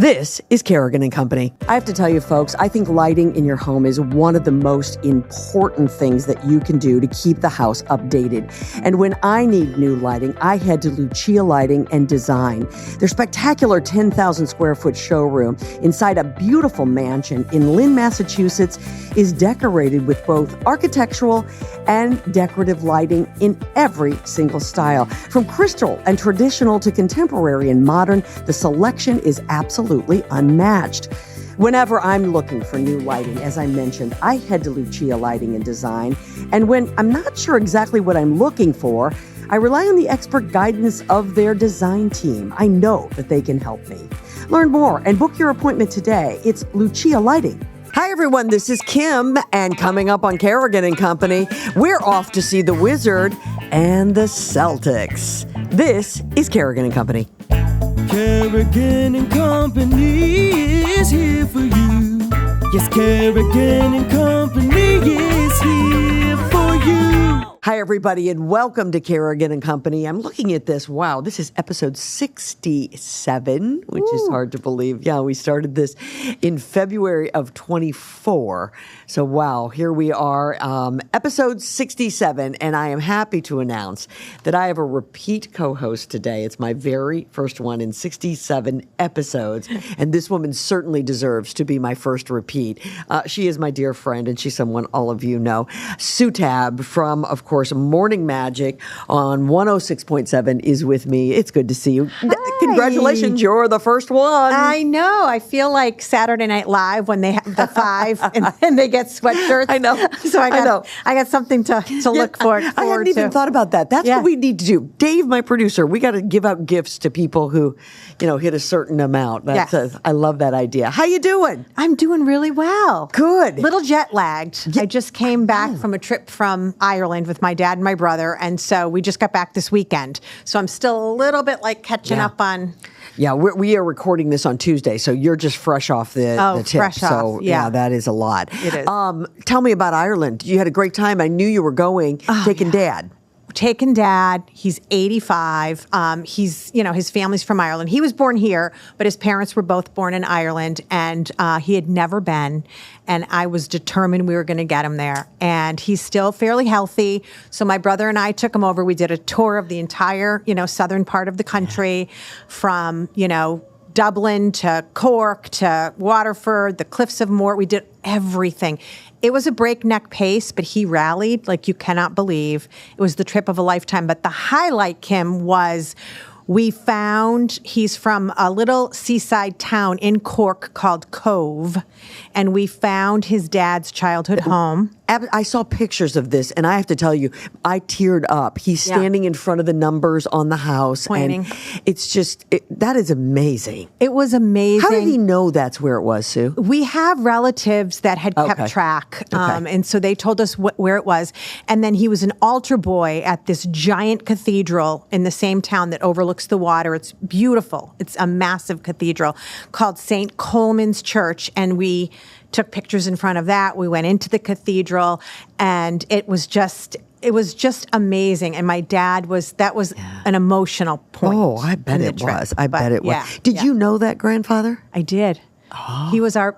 This is Carrigan and Company. I have to tell you, folks, I think lighting in your home is one of the most important things that you can do to keep the house updated. And when I need new lighting, I head to Lucia Lighting and Design. Their spectacular 10,000 square foot showroom inside a beautiful mansion in Lynn, Massachusetts is decorated with both architectural and decorative lighting in every single style. From crystal and traditional to contemporary and modern, the selection is absolutely unmatched. Whenever I'm looking for new lighting, as I mentioned, I head to Lucia Lighting and Design. And when I'm not sure exactly what I'm looking for, I rely on the expert guidance of their design team. I know that they can help me. Learn more and book your appointment today. It's Lucia Lighting. Hi, everyone. This is Kim, and coming up on Carrigan and Company, we're off to see the Wizard and the Celtics. This is Carrigan and Company. Carrigan and Company is here for you. Yes, Carrigan and Company is here for you. Hi, everybody, and welcome to Carrigan and Company. I'm looking at this. Wow, this is episode 67, which is hard to believe. Yeah, we started this in February of 24. So, wow, here we are, episode 67, and I am happy to announce that I have a repeat co-host today. It's my very first one in 67 episodes, and this woman certainly deserves to be my first repeat. She is my dear friend, and she's someone all of you know. Tabb from, of course, Morning Magic on 106.7 is with me. It's good to see you. Hi. Congratulations, you're the first one. I know. I feel like Saturday Night Live when they have the five and they get sweatshirts. I know. So I got something to look forward to. I hadn't even thought about that. That's what we need to do. Dave, my producer, we got to give out gifts to people who, hit a certain amount. I love that idea. How you doing? I'm doing really well. Good. Little jet lagged. Yeah. I just came back from a trip from Ireland with my dad and my brother, and so we just got back this weekend. So I'm still a little bit like catching up on. Yeah, we are recording this on Tuesday, so you're just fresh off the tip. Fresh off. So yeah, that is a lot. It is. Tell me about Ireland. You had a great time. I knew you were going, taking Dad. Taken Dad. He's 85. His family's from Ireland. He was born here, but his parents were both born in Ireland, and he had never been. And I was determined we were going to get him there. And he's still fairly healthy. So my brother and I took him over. We did a tour of the entire, southern part of the country, from, Dublin to Cork to Waterford, the Cliffs of Moher. We did everything. It was a breakneck pace, but he rallied like you cannot believe. It was the trip of a lifetime. But the highlight, Kim, was he's from a little seaside town in Cork called Cove, and we found his dad's childhood home. I saw pictures of this, and I have to tell you, I teared up. He's standing in front of the numbers on the house. Pointing. And it's just, that is amazing. It was amazing. How did he know that's where it was, Sue? We have relatives that had kept track, and so they told us where it was. And then he was an altar boy at this giant cathedral in the same town that overlooks the water. It's beautiful. It's a massive cathedral called St. Coleman's Church, and we took pictures in front of that. We went into the cathedral, and it was just amazing. And my dad that was an emotional point. Oh, I bet it was. I bet it was. Yeah, Did you know that grandfather? I did. Oh.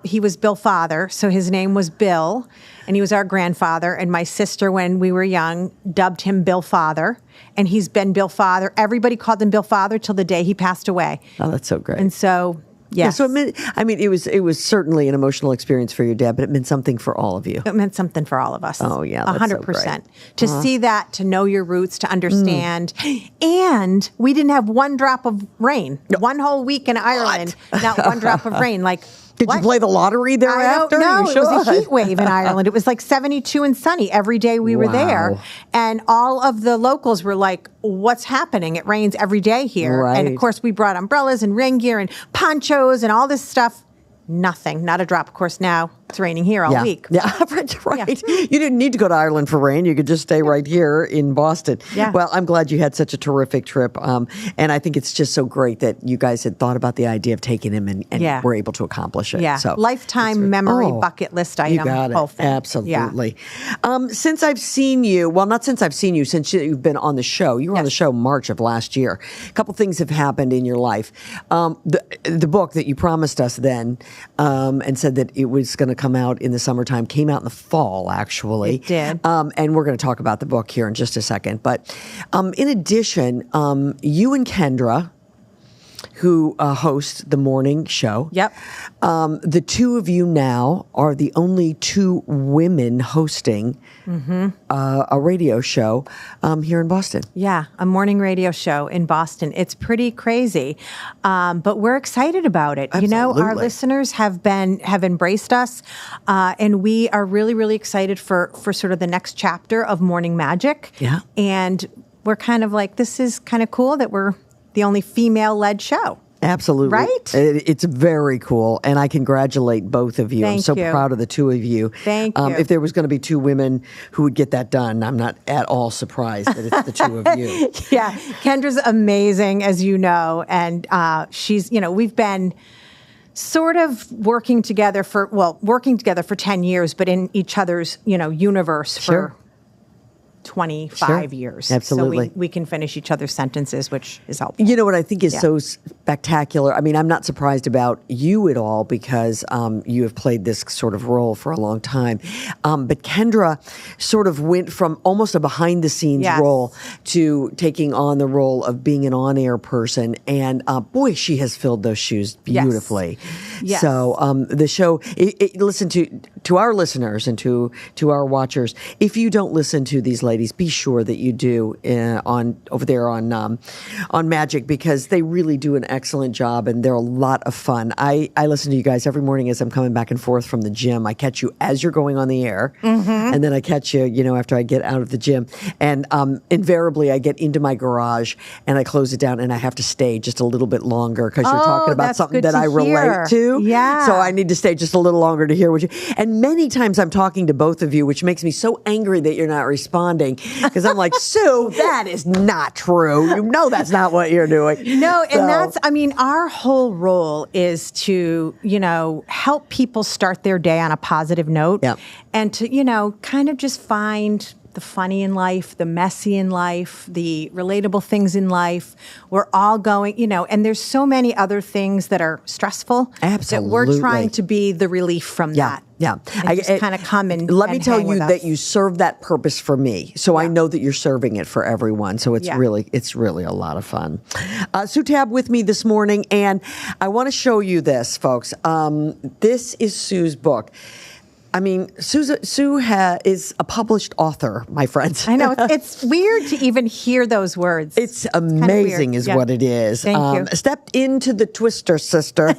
He was Bill Father, so his name was Bill, and he was our grandfather. And my sister, when we were young, dubbed him Bill Father, and he's been Bill Father. Everybody called him Bill Father till the day he passed away. Oh, that's so great. And so. Yes. Yeah, so it was certainly an emotional experience for your dad, but it meant something for all of you. It meant something for all of us. Oh yeah, that's 100%. To see that, to know your roots, to understand, and we didn't have one drop of rain. No. One whole week in Ireland, not one drop of rain. Like. Did you play the lottery thereafter? No, it was a heat wave in Ireland. It was like 72 and sunny every day we were there. And all of the locals were like, what's happening? It rains every day here. Right. And of course, we brought umbrellas and rain gear and ponchos and all this stuff. Nothing, not a drop. Of course, now It's raining here all week. Yeah, right. You didn't need to go to Ireland for rain. You could just stay right here in Boston. Yeah. Well, I'm glad you had such a terrific trip. And I think it's just so great that you guys had thought about the idea of taking him and were able to accomplish it. Yeah. So Lifetime memory bucket list item. You got it. Whole thing. Absolutely. Since I've seen you, well, not since I've seen you, since you've been on the show. You were on the show March of last year. A couple things have happened in your life. The book that you promised us then and said that it was going to come out in the summertime came out in the fall, actually. It did. And we're going to talk about the book here in just a second. But in addition, you and Kendra, who host the morning show. Yep. The two of you now are the only two women hosting a radio show here in Boston. Yeah, a morning radio show in Boston. It's pretty crazy, but we're excited about it. Absolutely. You know, our listeners have embraced us, and we are really, really excited for sort of the next chapter of Morning Magic. Yeah. And we're kind of like, this is kind of cool that we're the only female-led show. Absolutely. Right? It's very cool, and I congratulate both of you. I'm so proud of the two of you. Thank you. If there was going to be two women who would get that done, I'm not at all surprised that it's the two of you. Yeah. Kendra's amazing, as you know, and she's, we've been sort of working together for 10 years, but in each other's, universe for 25 years. Absolutely. So we can finish each other's sentences, which is helpful. You know what I think is so spectacular? I mean, I'm not surprised about you at all because you have played this sort of role for a long time. But Kendra sort of went from almost a behind-the-scenes role to taking on the role of being an on-air person. And boy, she has filled those shoes beautifully. Yes. So the show, listen to our listeners and to our watchers, if you don't listen to these ladies, be sure that you do over there on Magic, because they really do an excellent job and they're a lot of fun. I listen to you guys every morning as I'm coming back and forth from the gym. I catch you as you're going on the air, and then I catch you, after I get out of the gym. And invariably, I get into my garage and I close it down, and I have to stay just a little bit longer because you're talking about something that I relate to. Yeah. So I need to stay just a little longer to hear what you. And many times I'm talking to both of you, which makes me so angry that you're not responding. Because I'm like, Sue, that is not true. You know that's not what you're doing. No, and our whole role is to, help people start their day on a positive note. Yep. And to, kind of just find the funny in life, the messy in life, the relatable things in life. We're all going, and there's so many other things that are stressful. Absolutely. That we're trying to be the relief from that. Yeah. And just kind of come and let me tell hang you with that us. you serve that purpose for me. So I know that you're serving it for everyone. So it's really a lot of fun. Sue Tabb with me this morning, and I want to show you this, folks. This is Sue's book. I mean, Sue is a published author, my friends. I know. It's weird to even hear those words. It's amazing is what it is. Thank you. Stepped into the Twister, sister.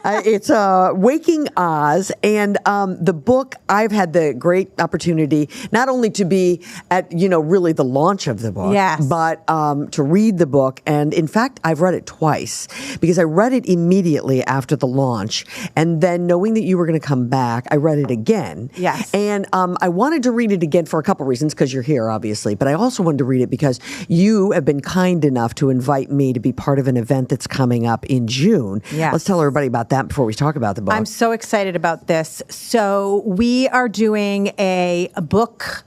It's Waking Oz. And the book, I've had the great opportunity not only to be at, really the launch of the book, but to read the book. And in fact, I've read it twice because I read it immediately after the launch. And then knowing that you were going to come back, I read it again. Yes. And I wanted to read it again for a couple reasons, because you're here, obviously. But I also wanted to read it because you have been kind enough to invite me to be part of an event that's coming up in June. Yes. Let's tell everybody about that before we talk about the book. I'm so excited about this. So we are doing a book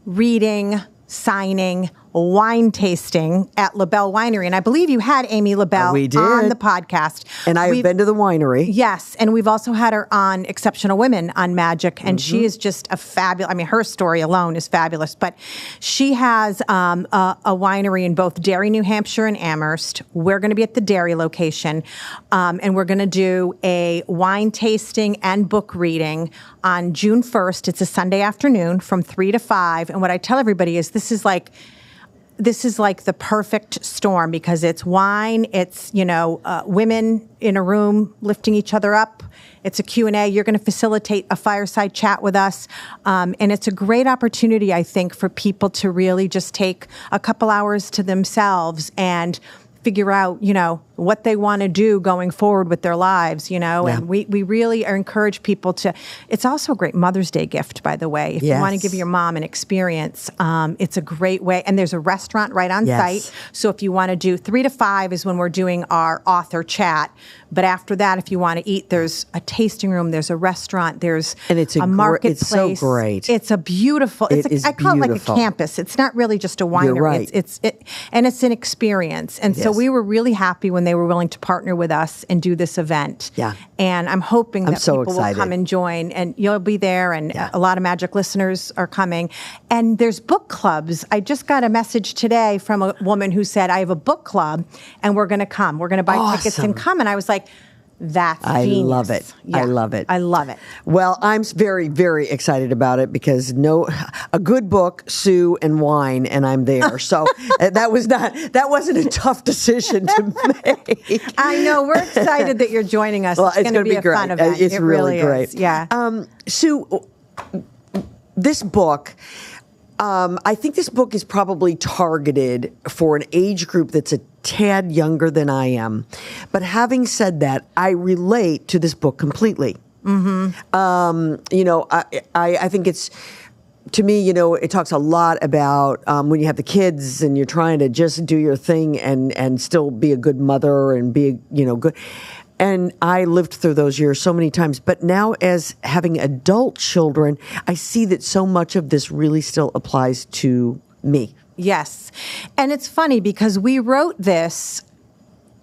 reading, signing, wine tasting at LaBelle Winery. And I believe you had Amy LaBelle on the podcast. And I have been to the winery. Yes. And we've also had her on Exceptional Women on Magic. And she is just a fabulous, her story alone is fabulous. But she has a winery in both Derry, New Hampshire and Amherst. We're going to be at the Derry location. And we're going to do a wine tasting and book reading on June 1st. It's a Sunday afternoon from 3 to 5. And what I tell everybody is this is like the perfect storm because it's wine, it's, women in a room lifting each other up. It's a Q&A. You're going to facilitate a fireside chat with us. And it's a great opportunity, I think, for people to really just take a couple hours to themselves and figure out, what they want to do going forward with their lives, and we really encourage people to. It's also a great Mother's Day gift, by the way. If you want to give your mom an experience, it's a great way. And there's a restaurant right on site. So if you want to do 3 to 5 is when we're doing our author chat. But after that, if you want to eat, there's a tasting room, there's a restaurant, there's a marketplace. It's so great. It's a beautiful. I call it like a campus. It's not really just a winery. You're right. And it's an experience. And so we were really happy when they were willing to partner with us and do this event. Yeah. And I'm hoping that so people excited. will come and join, and you'll be there, and a lot of Magic listeners are coming. And there's book clubs. I just got a message today from a woman who said, I have a book club, and we're going to come. We're going to buy tickets and come. And I was like, that's genius. I love it. Yeah, I love it. I love it. Well, I'm very, very excited about it because a good book, Sue, and wine, and I'm there. So that wasn't a tough decision to make. I know. We're excited that you're joining us. Well, it's going to be a great. fun event. It's really great. Is. Yeah. Sue, this book. I think this book is probably targeted for an age group that's a tad younger than I am. But having said that, I relate to this book completely. Mm-hmm. I think it's, to me, it talks a lot about when you have the kids and you're trying to just do your thing and still be a good mother and be, good. And I lived through those years so many times. But now as having adult children, I see that so much of this really still applies to me. Yes. And it's funny because we wrote this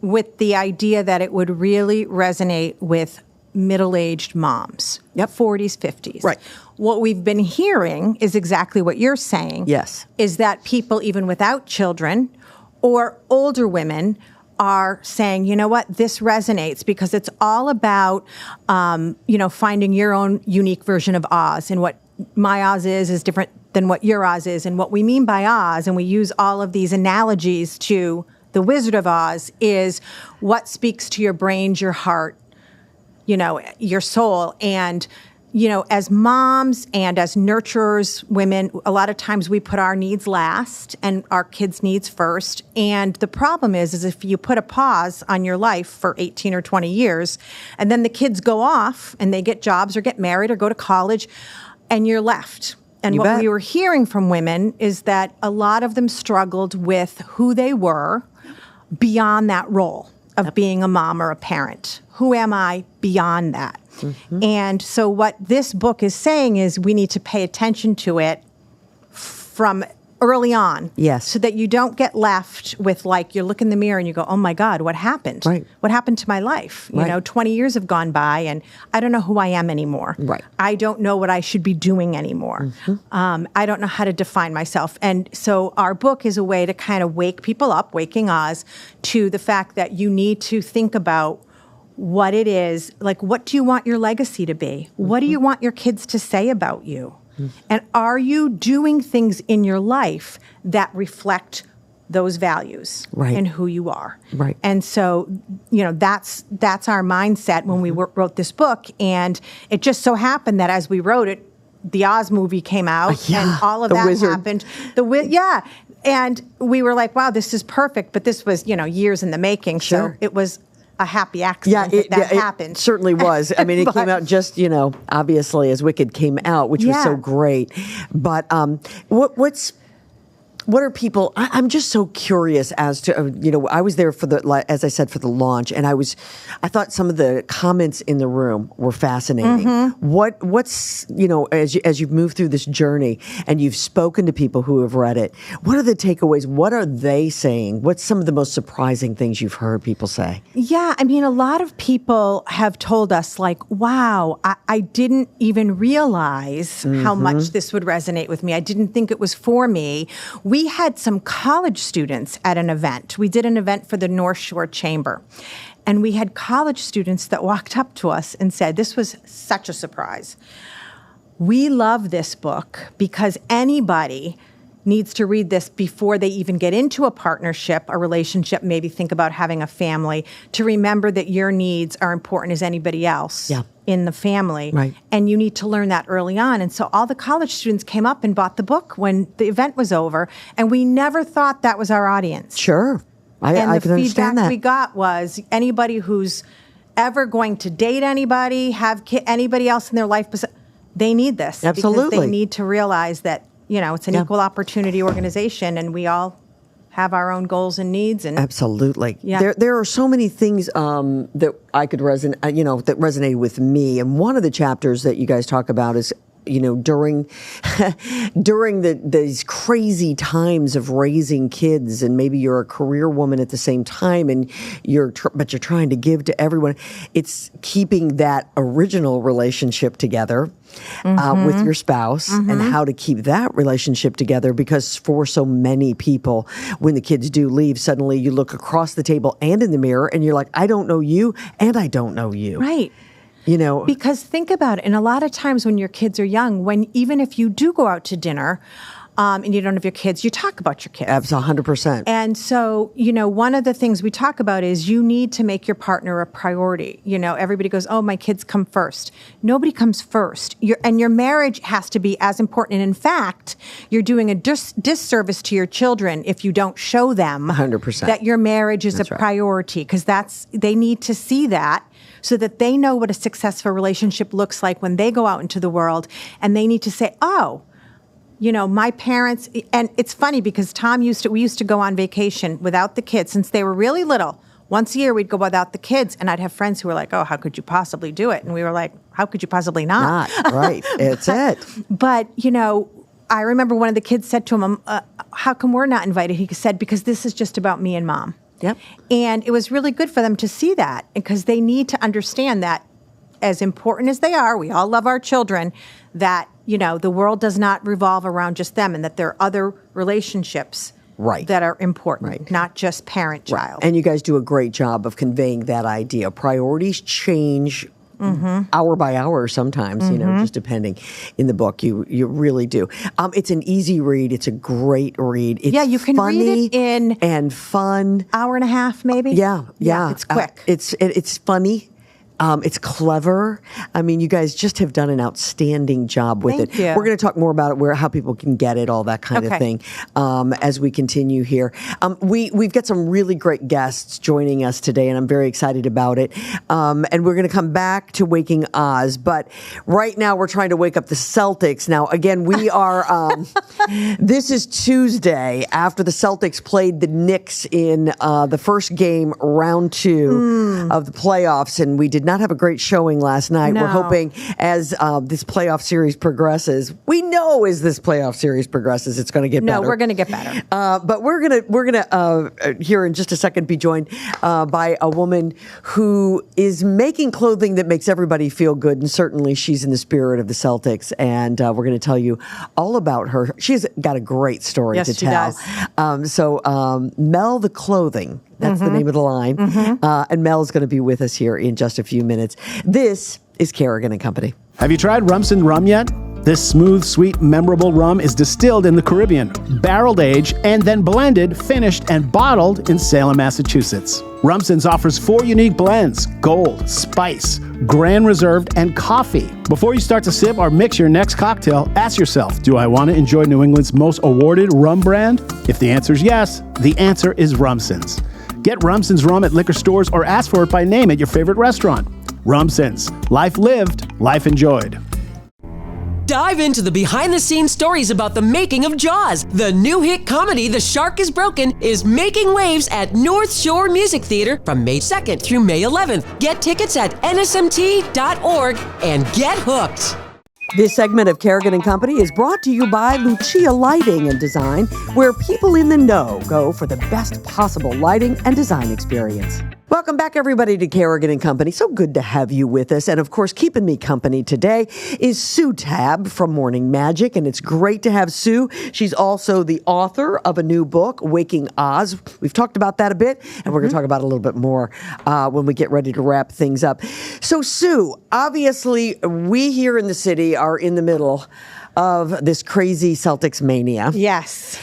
with the idea that it would really resonate with middle-aged moms. Yep. 40s, 50s. Right. What we've been hearing is exactly what you're saying. Yes. Is that people even without children or older women are saying, you know what, this resonates because it's all about, finding your own unique version of Oz, and what my Oz is different than what your Oz is. And what we mean by Oz, and we use all of these analogies to the Wizard of Oz, is what speaks to your brain, your heart, your soul. And as moms and as nurturers, women, a lot of times we put our needs last and our kids' needs first. And the problem is if you put a pause on your life for 18 or 20 years, and then the kids go off and they get jobs or get married or go to college, and you're left. And what we were hearing from women is that a lot of them struggled with who they were beyond that role of being a mom or a parent. Who am I beyond that? Mm-hmm. And so what this book is saying is we need to pay attention to it from early on. Yes. So that you don't get left with, like, you look in the mirror and you go, oh my God, what happened? Right. What happened to my life? Right. 20 years have gone by and I don't know who I am anymore. Right. I don't know what I should be doing anymore. Mm-hmm. I don't know how to define myself. And so our book is a way to kind of wake people up, waking Oz, to the fact that you need to think about what it is, like, what do you want your legacy to be? Mm-hmm. What do you want your kids to say about you? Mm-hmm. And are you doing things in your life that reflect those values and who you are? Right. And so, that's our mindset when we wrote this book. And it just so happened that as we wrote it, the Oz movie came out and all of that Wizard. happened. And we were like, wow, this is perfect. But this was, years in the making. Sure. So it was a happy accident that happened. It certainly was. I mean, it came out just, obviously as Wicked came out, which was so great. But what are people? I'm just so curious as to I was there for as I said, for the launch, and I thought some of the comments in the room were fascinating. Mm-hmm. What's as you've moved through this journey and you've spoken to people who have read it, what are the takeaways? What are they saying? What's some of the most surprising things you've heard people say? Yeah, I mean, a lot of people have told us, like, wow, I didn't even realize how much this would resonate with me. I didn't think it was for me. We had some college students at an event. We did an event for the North Shore Chamber. And we had college students that walked up to us and said, this was such a surprise. We love this book because anybody needs to read this before they even get into a partnership, a relationship, maybe think about having a family, to remember that your needs are important as anybody else in the family. Right. And you need to learn that early on. And so all the college students came up and bought the book when the event was over, and we never thought that was our audience. Sure. I can understand that. We got was anybody who's ever going to date anybody, have anybody else in their life, they need this. Absolutely. Because they need to realize that, it's an equal opportunity organization, and we all have our own goals and needs. And absolutely. There are so many things that I could resonate, that resonated with me. And one of the chapters that you guys talk about is, during these crazy times of raising kids, and maybe you're a career woman at the same time, and but you're trying to give to everyone. It's keeping that original relationship together with your spouse, and how to keep that relationship together, because for so many people, when the kids do leave, suddenly you look across the table and in the mirror, and you're like, I don't know you, and I don't know you. Right. Because think about it, and a lot of times when your kids are young, even if you do go out to dinner and you don't have your kids, you talk about your kids. Absolutely, 100%. And so, one of the things we talk about is you need to make your partner a priority. Everybody goes, oh, my kids come first. Nobody comes first. Your marriage has to be as important. And in fact, you're doing a disservice to your children if you don't show them 100% that your marriage is a priority, because they need to see that, so that they know what a successful relationship looks like when they go out into the world, and they need to say, oh, my parents, and it's funny because we used to go on vacation without the kids since they were really little. Once a year we'd go without the kids, and I'd have friends who were like, oh, how could you possibly do it? And we were like, how could you possibly not? Right, it's it. But, I remember one of the kids said to him, how come we're not invited? He said, because this is just about me and Mom. Yep. And it was really good for them to see that, because they need to understand that, as important as they are, we all love our children, that, the world does not revolve around just them, and that there are other relationships that are important, not just parent-child. And you guys do a great job of conveying that idea. Priorities change hour by hour sometimes, just depending. In the book, you really do. It's an easy read. It's a great read. It's you can funny read it in and fun. Hour and a half, maybe. Yeah. It's quick. It's funny. It's clever. I mean, you guys just have done an outstanding job with Thank it. you. We're going to talk more about it, how people can get it, all that kind of thing, as we continue here. We've got some really great guests joining us today, and I'm very excited about it. And we're going to come back to Waking Oz, but right now we're trying to wake up the Celtics. Now, again, we are, this is Tuesday after the Celtics played the Knicks in the first game, round 2 of the playoffs, and we did not have a great showing last night. No. We're hoping as this playoff series progresses, it's going to get better. No, we're going to get better. But we're gonna here in just a second be joined by a woman who is making clothing that makes everybody feel good, and certainly she's in the spirit of the Celtics. And we're going to tell you all about her. She's got a great story to tell. Does. So Mel the Clothing. That's the name of the line. And Mel's going to be with us here in just a few minutes. This is Carrigan and Company. Have you tried Rumson Rum yet? This smooth, sweet, memorable rum is distilled in the Caribbean, barreled aged, and then blended, finished, and bottled in Salem, Massachusetts. Rumson's offers 4 unique blends: Gold, Spice, Grand Reserve, and Coffee. Before you start to sip or mix your next cocktail, ask yourself, do I want to enjoy New England's most awarded rum brand? If the answer is yes, the answer is Rumson's. Get Rumson's rum at liquor stores or ask for it by name at your favorite restaurant. Rumson's. Life lived, life enjoyed. Dive into the behind-the-scenes stories about the making of Jaws. The new hit comedy, The Shark is Broken, is making waves at North Shore Music Theater from May 2nd through May 11th. Get tickets at nsmt.org and get hooked. This segment of Carrigan and Company is brought to you by Lucia Lighting and Design, where people in the know go for the best possible lighting and design experience. Welcome back, everybody, to Carrigan and Company. So good to have you with us. And, of course, keeping me company today is Sue Tabb from Morning Magic, and it's great to have Sue. She's also the author of a new book, Waking Oz. We've talked about that a bit, and we're going to talk about it a little bit more when we get ready to wrap things up. So, Sue, obviously, we here in the city are in the middle of this crazy Celtics mania. Yes.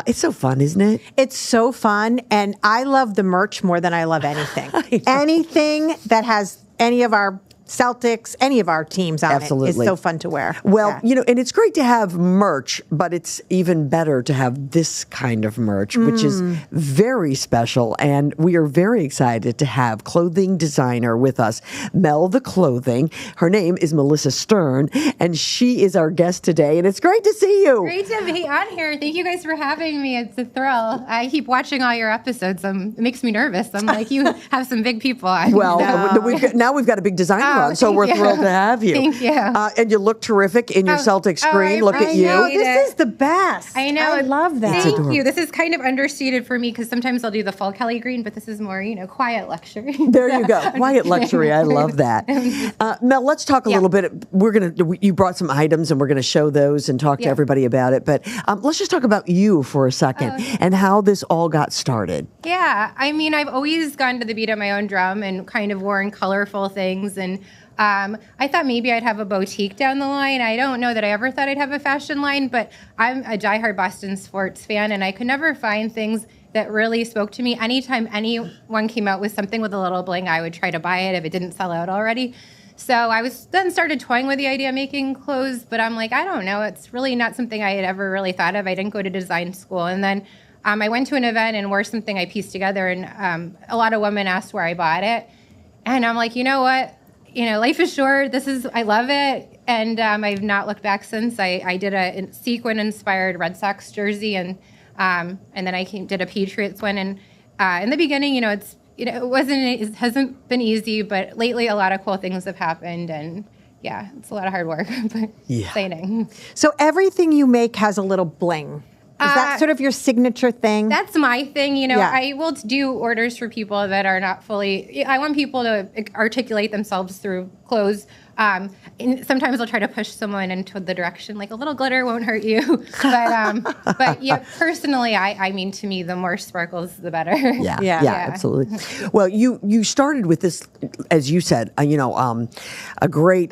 It's so fun, isn't it? It's so fun, and I love the merch more than I love anything. Anything that has any of our Celtics, any of our teams on it. Absolutely. It's so fun to wear. Well, Yeah. and it's great to have merch, but it's even better to have this kind of merch, which is very special. And we are very excited to have clothing designer with us, Mel the Clothing. Her name is Melissa Stern, and she is our guest today. And it's great to see you. Great to be on here. Thank you guys for having me. It's a thrill. I keep watching all your episodes. It makes me nervous. I'm like, you have some big people on. Well, now we've got a big designer on, so thank we're you. thrilled to have you. Thank you. And you look terrific in your Celtics screen. Look at you. No, appreciate this it. is the best. I know. I love that. Thank you. This is kind of understated for me because sometimes I'll do the full Kelly green, but this is more, quiet luxury. There you go. Quiet luxury. I love that. Mel, let's talk a little bit. You brought some items and we're going to show those and talk to everybody about it. But let's just talk about you for a second and how this all got started. Yeah. I mean, I've always gone to the beat of my own drum and kind of worn colorful things. And I thought maybe I'd have a boutique down the line. I don't know that I ever thought I'd have a fashion line, but I'm a diehard Boston sports fan, and I could never find things that really spoke to me. Anytime anyone came out with something with a little bling, I would try to buy it if it didn't sell out already. So I started toying with the idea of making clothes, but I'm like, I don't know. It's really not something I had ever really thought of. I didn't go to design school. And then I went to an event and wore something I pieced together, and a lot of women asked where I bought it. And I'm like, you know what? Life is short. I love it. And I've not looked back since. I did a sequin-inspired Red Sox jersey, and then I did a Patriots one. And in the beginning, it hasn't been easy, but lately a lot of cool things have happened, and yeah, it's a lot of hard work, but exciting. So everything you make has a little bling. Is that sort of your signature thing? That's my thing. I will do orders for people that are not fully. I want people to articulate themselves through clothes. And sometimes I'll try to push someone into the direction like a little glitter won't hurt you. But yeah, personally, I mean, to me, the more sparkles, the better. Yeah, absolutely. Well, you started with this, as you said, a great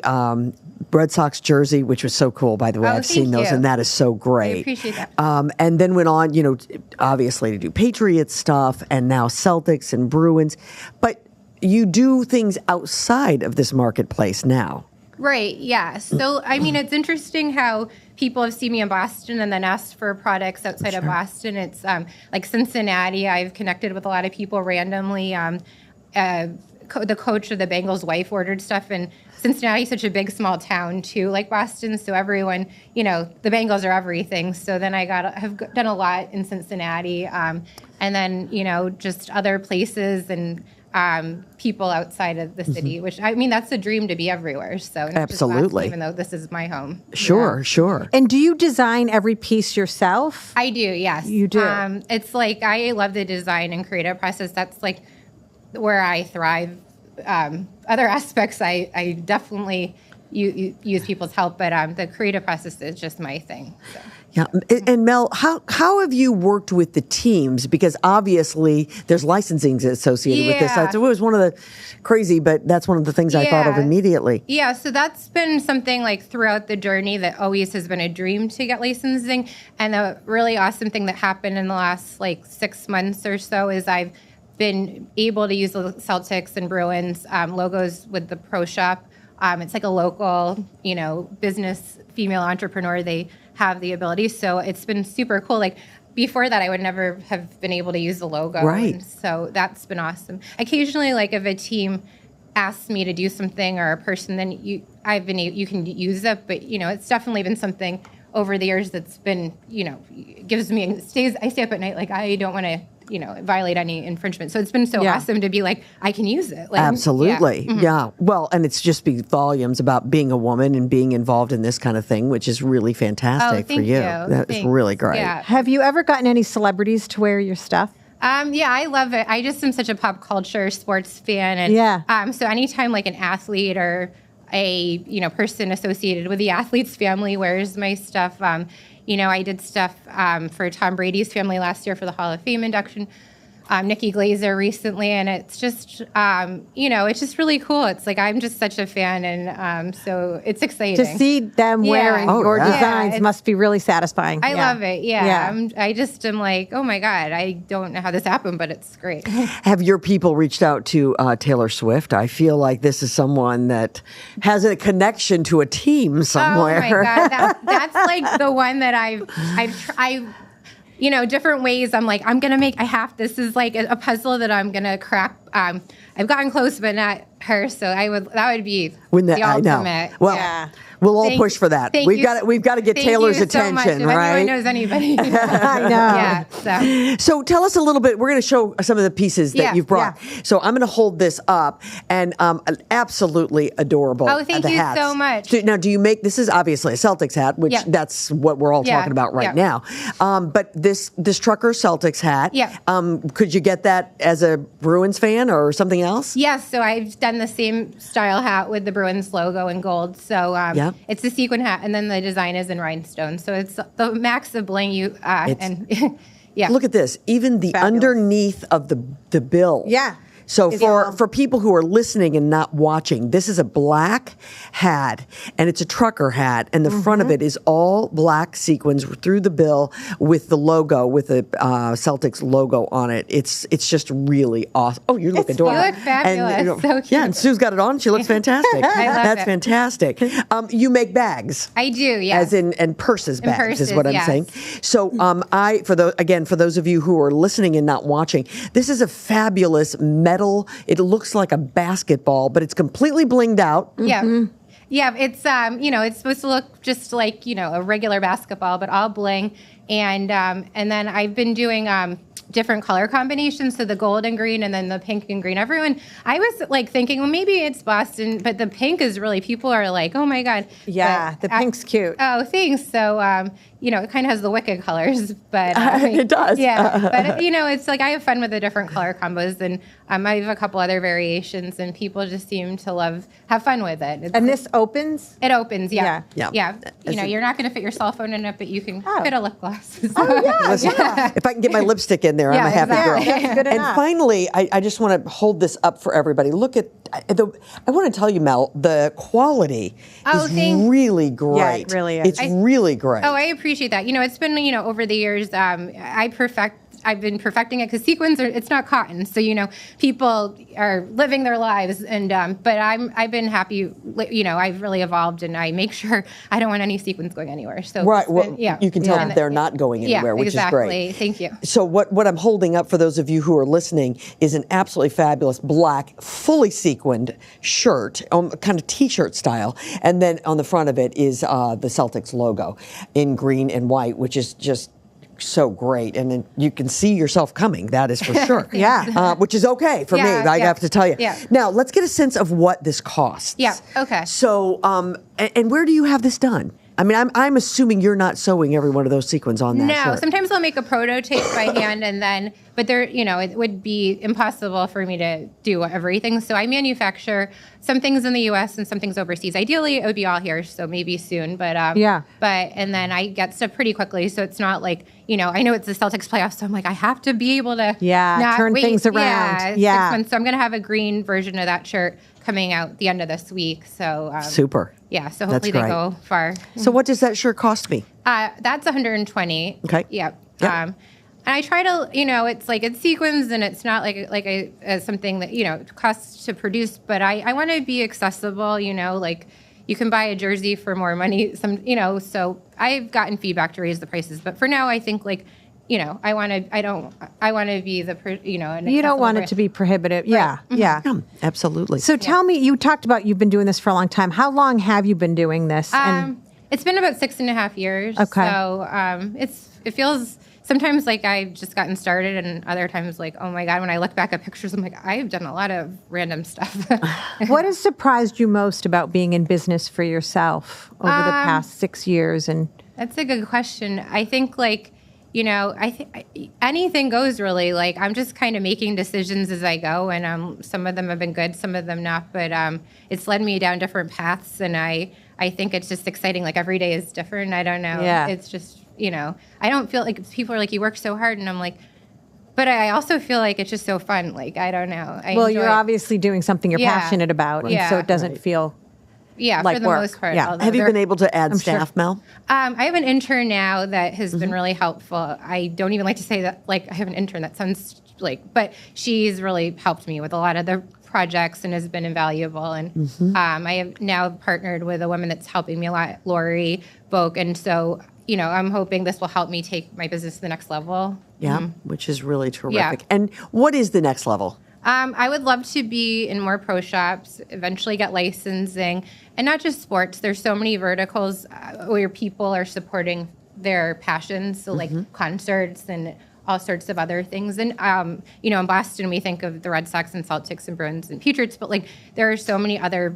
Red Sox jersey, which was so cool, by the way. I've seen those, and that is so great. I appreciate that. And then went on, obviously to do Patriots stuff, and now Celtics and Bruins. But you do things outside of this marketplace now. Right, yeah. So, I mean, it's interesting how people have seen me in Boston and then asked for products outside of Boston. It's like Cincinnati. I've connected with a lot of people randomly. The coach of the Bengals' wife ordered stuff, and Cincinnati's such a big, small town, too, like Boston. So everyone, the Bengals are everything. So then have done a lot in Cincinnati. And then, just other places and people outside of the city, which, I mean, that's a dream to be everywhere. So absolutely, even though this is my home. Sure. And do you design every piece yourself? I do, yes. You do? It's like, I love the design and creative process. That's like where I thrive. Other aspects, I definitely use people's help, but the creative process is just my thing. So. Yeah, and Mel, how have you worked with the teams? Because obviously there's licensing associated with this. It was one of the crazy, but that's one of the things I thought of immediately. Yeah, so that's been something like throughout the journey that always has been a dream to get licensing. And the really awesome thing that happened in the last 6 months or so is I've been able to use the Celtics and Bruins logos with the Pro Shop. It's like a local, business female entrepreneur. They have the ability. So it's been super cool. Like before that, I would never have been able to use the logo. Right. And so that's been awesome. Occasionally, if a team asks me to do something or a person, then you can use it. But, it's definitely been something over the years that's been, gives me, I stay up at night I don't want to, violate any infringement. So it's been so awesome to be I can use it. Absolutely. Yeah. Well, and it's just speaks volumes about being a woman and being involved in this kind of thing, which is really fantastic for you. That's really great. Yeah. Have you ever gotten any celebrities to wear your stuff? Yeah, I love it. I just am such a pop culture sports fan. And so anytime an athlete or a person associated with the athlete's family wears my stuff, I did stuff for Tom Brady's family last year for the Hall of Fame induction. Nikki Glazer recently, and it's just, it's just really cool. It's like I'm just such a fan, and so it's exciting. To see them wearing your designs must be really satisfying. I love it. I just am like, oh my God, I don't know how this happened, but it's great. Have your people reached out to Taylor Swift? I feel like this is someone that has a connection to a team somewhere. Oh my God, that's like the one that I've different ways. I'm like, this is like a puzzle that I'm going to crack. I've gotten close, but not her. So that would be the ultimate. I know. Well, we'll all push for that. We've got to get Taylor's attention, so right? If anyone knows anybody. I know. Yeah. So tell us a little bit. We're going to show some of the pieces that you've brought. Yeah. So I'm going to hold this up, and absolutely adorable. Oh, thank you so much. Now, do you make, this is obviously a Celtics hat, which that's what we're all talking about right now. But this trucker Celtics hat, could you get that as a Bruins fan or something else? Yes. So I've done the same style hat with the Bruins logo in gold. So it's a sequin hat, and then the design is in rhinestones. So it's the max of bling. Look at this. Even the underneath of the bill. Yeah. So for people who are listening and not watching, this is a black hat, and it's a trucker hat, and the front of it is all black sequins through the bill with the logo, with the Celtics logo on it. It's just really awesome. Oh, you look adorable. You look fabulous. And, so cute. Yeah, and Sue's got it on. She looks fantastic. That's fantastic. You make bags. I do, yes. As in and purses bags is what I'm saying. So for those of you who are listening and not watching, this is a fabulous metal. It looks like a basketball, but it's completely blinged out. Yeah. Yeah, it's it's supposed to look just like, a regular basketball, but all bling. And then I've been doing different color combinations, so the gold and green and then the pink and green. I was like thinking, well, maybe it's Boston, but the pink is really, people are like, oh my God. Yeah, the pink's cute. Oh, thanks. So, it kind of has the Wicked colors, but it does. Yeah, but it's like I have fun with the different color combos, and I have a couple other variations, and people just seem to have fun with it. And this opens? It opens, yeah. Yeah. You're not going to fit your cell phone in it, but you can fit a lip gloss. If I can get my lipstick in there, I'm a happy girl. That's good and enough. finally, I just want to hold this up for everybody. Look at I want to tell you, Mel, the quality is really great. Yeah, it really is. It's really great. Oh, I appreciate that. It's been, over the years, I've been perfecting it because sequins it's not cotton. So, people are living their lives, and but I've been happy, I've really evolved, and I make sure I don't want any sequins going anywhere. So right, you can tell that they're not going anywhere, which is great. Thank you. So what I'm holding up for those of you who are listening is an absolutely fabulous black, fully sequined shirt, kind of t-shirt style, and then on the front of it is the Celtics logo in green and white, which is just so great, and then you can see yourself coming. That is for sure. Which is okay for me. I have to tell you. Yeah. Now let's get a sense of what this costs. Yeah. Okay. So, and where do you have this done? I mean, I'm assuming you're not sewing every one of those sequins on that shirt. No, sometimes I'll make a prototype by hand, and then, but it would be impossible for me to do everything. So I manufacture some things in the U.S. and some things overseas. Ideally, it would be all here, so maybe soon. But and then I get stuff pretty quickly, so it's not like, I know it's the Celtics playoffs, so I'm like, I have to be able to turn things around. 6 months. So I'm going to have a green version of that shirt coming out the end of this week. So super. Yeah, so hopefully they go far. So what does that shirt cost me? That's $120. Okay. Yep. And I try to, it's like it's sequins, and it's not like something that costs to produce, but I want to be accessible. Like you can buy a jersey for more money. So I've gotten feedback to raise the prices, but for now I think I want to be the, you don't want it to be prohibitive. Right. Yeah. Absolutely. So tell me, you talked about you've been doing this for a long time. How long have you been doing this? It's been about 6.5 years. Okay. So it feels sometimes like I've just gotten started, and other times like, oh my God, when I look back at pictures, I'm like, I've done a lot of random stuff. What has surprised you most about being in business for yourself over the past 6 years? And that's a good question. I think anything goes really. Like I'm just kind of making decisions as I go, and some of them have been good, some of them not. But it's led me down different paths, and I think it's just exciting. Like every day is different. I don't know. Yeah. It's just I don't feel like people are like, you work so hard, and I'm like, but I also feel like it's just so fun. Like, I don't know. Well, you're obviously doing something you're Yeah. passionate about, and so Yeah. it doesn't feel Yeah, like for the work. most part. Yeah. although Have you they're- been able to add staff, Mel? I have an intern now that has Mm-hmm. been really helpful. I don't even like to say that, like, I have an intern. That sounds like, but she's really helped me with a lot of the projects and has been invaluable. And Mm-hmm. I have now partnered with a woman that's helping me a lot, Lori Boak. And so, I'm hoping this will help me take my business to the next level. Yeah, which is really terrific. Yeah. And what is the next level? I would love to be in more pro shops, eventually get licensing, and not just sports. There's so many verticals where people are supporting their passions, so like concerts and all sorts of other things. And, in Boston, we think of the Red Sox and Celtics and Bruins and Patriots, but like there are so many other,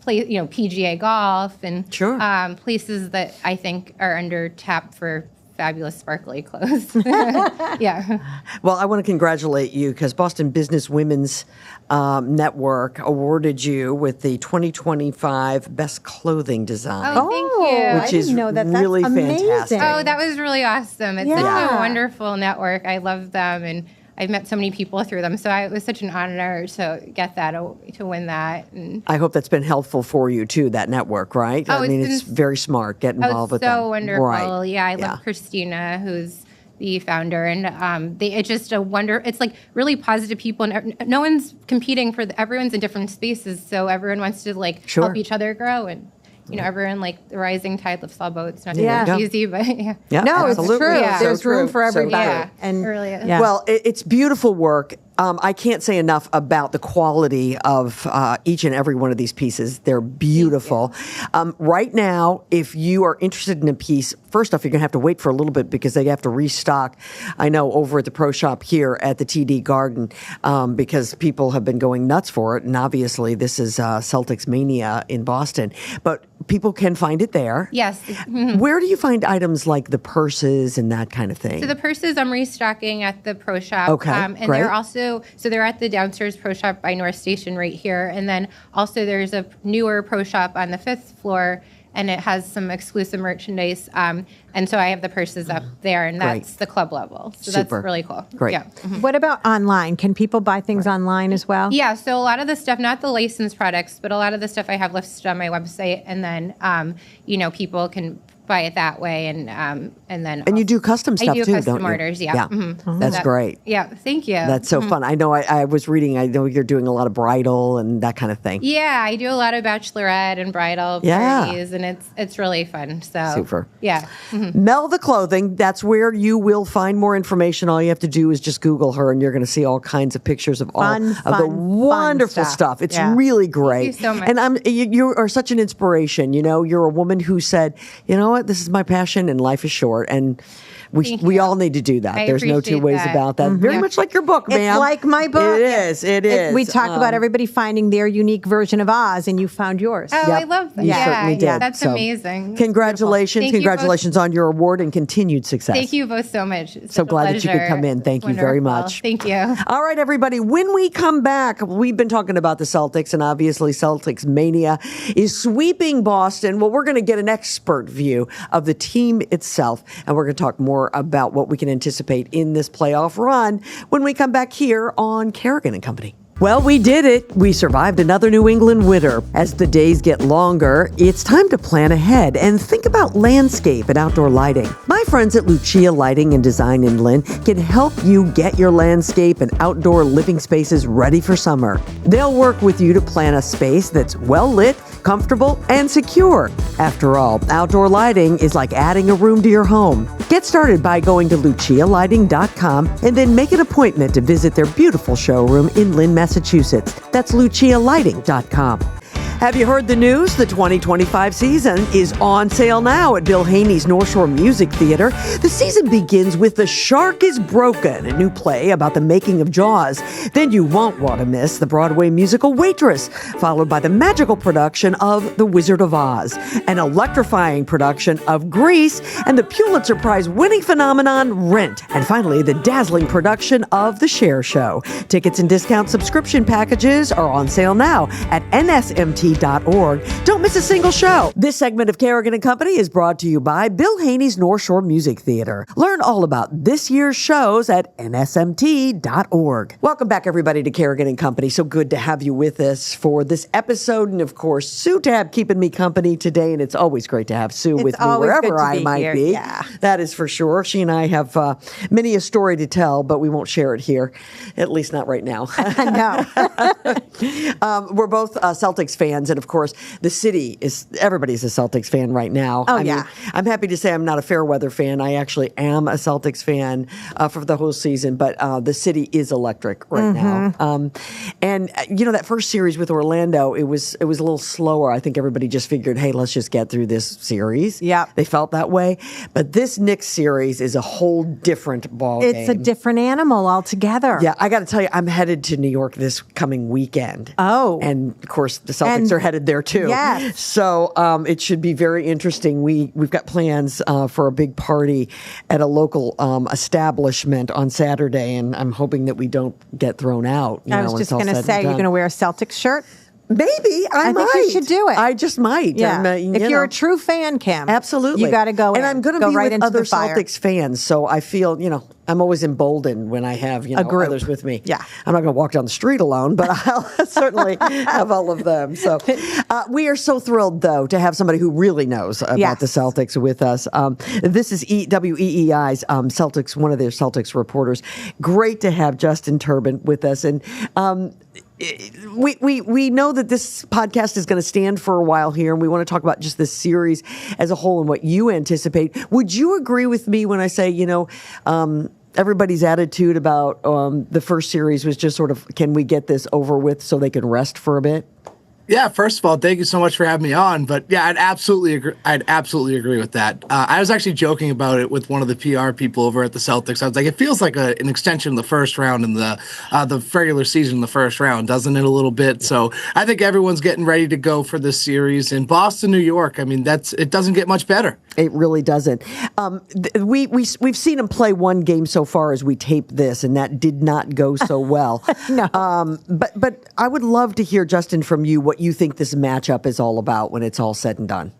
PGA golf and Sure. places that I think are under tap for fabulous sparkly clothes. Yeah. Well, I want to congratulate you because Boston Business Women's Network awarded you with the 2025 Best Clothing Design. Oh, thank you. Which I is didn't know that. That's really amazing. fantastic. Oh, that was really awesome. It's such Yeah. a wonderful network. I love them, and I've met so many people through them. So it was such an honor to get that, to win that. And I hope that's been helpful for you too, that network, right? Oh, I mean, it's it's been- very smart. Get involved with them. so wonderful. Right. Yeah, I love Christina, who's the founder, and it's just it's like really positive people, and no one's competing everyone's in different spaces, so everyone wants to Sure. help each other grow, and everyone, like, the rising tide lifts all boats. Not to Yeah. be easy, but yeah. Yeah, No, it's absolutely. true. Yeah. There's So room true. for So everybody. true. Yeah, And it really is. yeah. Well, it's beautiful work. I can't say enough about the quality of each and every one of these pieces. They're beautiful. Right now, if you are interested in a piece, first off, you're going to have to wait for a little bit because they have to restock, I know, over at the Pro Shop here at the TD Garden because people have been going nuts for it. And obviously, this is Celtics Mania in Boston. But people can find it there. Yes. Where do you find items like the purses and that kind of thing? So the purses I'm restocking at the Pro Shop. Okay, And great. they're also, they're at the downstairs Pro Shop by North Station right here. And then also there's a newer Pro Shop on the 5th floor, and it has some exclusive merchandise. And so I have the purses up there, and Great. that's the club level. So Super. that's really cool. Great. Yeah. What about online? Can people buy things online as well? Yeah, so a lot of the stuff, not the licensed products, but a lot of the stuff I have listed on my website, and then people can buy it that way, and then And you do custom stuff I do too, custom don't you? orders, yeah. Yeah. Mhm. That's great. Yeah, thank you. That's so fun. I know I was reading, I know you're doing a lot of bridal and that kind of thing. Yeah, I do a lot of bachelorette and bridal Yeah. parties, and it's really fun. So Super. Yeah. Mel the Clothing, that's where you will find more information. All you have to do is just Google her and you're going to see all kinds of pictures of all Fun, of the fun wonderful stuff. stuff. It's Yeah. really great. you so much. And you are such an inspiration. You're a woman who said, you know what, this is my passion and life is short. And Thank we you. all need to do that. I There's no two appreciate ways that. about that. Very much like your book, It's ma'am. like my book. It is. It is. We talk about everybody finding their unique version of Oz, and you found yours. Oh, Yep. I love that. You Yeah, certainly did. That's So, amazing. That's Congratulations. beautiful. Thank you both. Congratulations on your award and continued success. Thank you both so much. It's So such a glad that you could pleasure. come in. Thank you very Wonderful. much. Thank you. All right, everybody. When we come back, we've been talking about the Celtics, and obviously Celtics Mania is sweeping Boston. Well, we're going to get an expert view of the team itself, and we're going to talk more about what we can anticipate in this playoff run when we come back here on Carrigan and Company. Well, we did it. We survived another New England winter. As the days get longer, it's time to plan ahead and think about landscape and outdoor lighting. My friends at Lucia Lighting and Design in Lynn can help you get your landscape and outdoor living spaces ready for summer. They'll work with you to plan a space that's well lit, comfortable, and secure. After all, outdoor lighting is like adding a room to your home. Get started by going to lucialighting.com and then make an appointment to visit their beautiful showroom in Lynn, Massachusetts. That's lucialighting.com. Have you heard the news? The 2025 season is on sale now at Bill Haney's North Shore Music Theater. The season begins with The Shark is Broken, a new play about the making of Jaws. Then you won't want to miss the Broadway musical Waitress, followed by the magical production of The Wizard of Oz, an electrifying production of Grease, and the Pulitzer Prize winning phenomenon Rent, and finally the dazzling production of The Cher Show. Tickets and discount subscription packages are on sale now at nsmt.com. nsmt.org. Don't miss a single show. This segment of Carrigan and Company is brought to you by Bill Haney's North Shore Music Theater. Learn all about this year's shows at nsmt.org. Welcome back, everybody, to Carrigan and Company. So good to have you with us for this episode. And of course, Sue Tabb keeping me company today. And it's always great to have Sue with me wherever I might be. Yeah. That is for sure. She and I have many a story to tell, but we won't share it here, at least not right now. No. We're both Celtics fans, and of course, the city everybody's a Celtics fan right now. Oh, I yeah. mean, I'm happy to say I'm not a fair weather fan. I actually am a Celtics fan for the whole season, but the city is electric right now. And that first series with Orlando, it was a little slower. I think everybody just figured, hey, let's just get through this series. Yeah, they felt that way. But this Knicks series is a whole different ball game. It's a different animal altogether. Yeah, I got to tell you, I'm headed to New York this coming weekend. Oh. And of course, the Celtics are headed there too. Yes. So it should be very interesting. We've got plans for a big party at a local establishment on Saturday, and I'm hoping that we don't get thrown out. I was just going to say, you're going to wear a Celtics shirt? Maybe I might. think you should do it. I just might. Yeah. If you're a true fan, Kim, absolutely, you got to go. And I'm going to be right with other Celtics fans, so I feel I'm always emboldened when I have a group. Others with me. Yeah, I'm not going to walk down the street alone, but I'll certainly have all of them. So we are so thrilled, though, to have somebody who really knows about the Celtics with us. This is WEEI's Celtics, one of their Celtics reporters. Great to have Justin Turpin with us, and. We know that this podcast is going to stand for a while here, and we want to talk about just this series as a whole and what you anticipate. Would you agree with me when I say, everybody's attitude about the first series was just sort of, can we get this over with so they can rest for a bit? Yeah, first of all, thank you so much for having me on. But yeah, I'd absolutely agree with that. I was actually joking about it with one of the PR people over at the Celtics. I was like, it feels like an extension of the first round in the regular season, the first round, doesn't it, a little bit? So I think everyone's getting ready to go for this series in Boston, New York. I mean, it doesn't get much better. It really doesn't. We've seen them play one game so far as we tape this, and that did not go so well. No. But I would love to hear, Justin, from you what you think this matchup is all about when it's all said and done.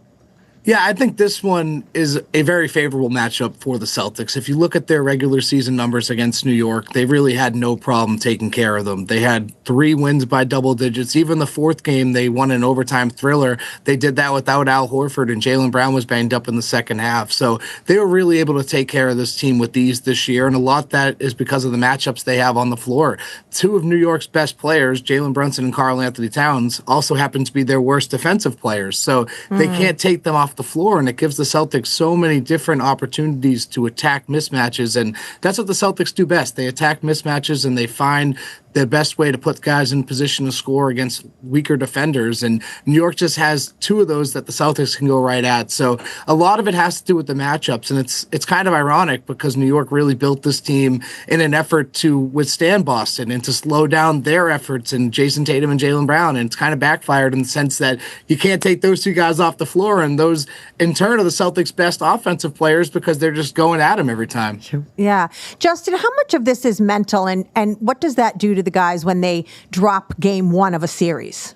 Yeah, I think this one is a very favorable matchup for the Celtics. If you look at their regular season numbers against New York, they really had no problem taking care of them. They had 3 wins by double digits. Even the fourth game, they won an overtime thriller. They did that without Al Horford, and Jaylen Brown was banged up in the second half. So they were really able to take care of this team with ease this year, and a lot of that is because of the matchups they have on the floor. 2 of New York's best players, Jalen Brunson and Karl Anthony Towns, also happen to be their worst defensive players. So they can't take them off the floor, and it gives the Celtics so many different opportunities to attack mismatches, and that's what the Celtics do best. They attack mismatches, and they find the best way to put guys in position to score against weaker defenders, and New York just has 2 of those that the Celtics can go right at. So a lot of it has to do with the matchups, and it's kind of ironic because New York really built this team in an effort to withstand Boston and to slow down their efforts and Jason Tatum and Jaylen Brown, and it's kind of backfired in the sense that you can't take those 2 guys off the floor, and those in turn are the Celtics' best offensive players because they're just going at them every time. Yeah. Justin, how much of this is mental, and what does that do to the guys when they drop game 1 of a series?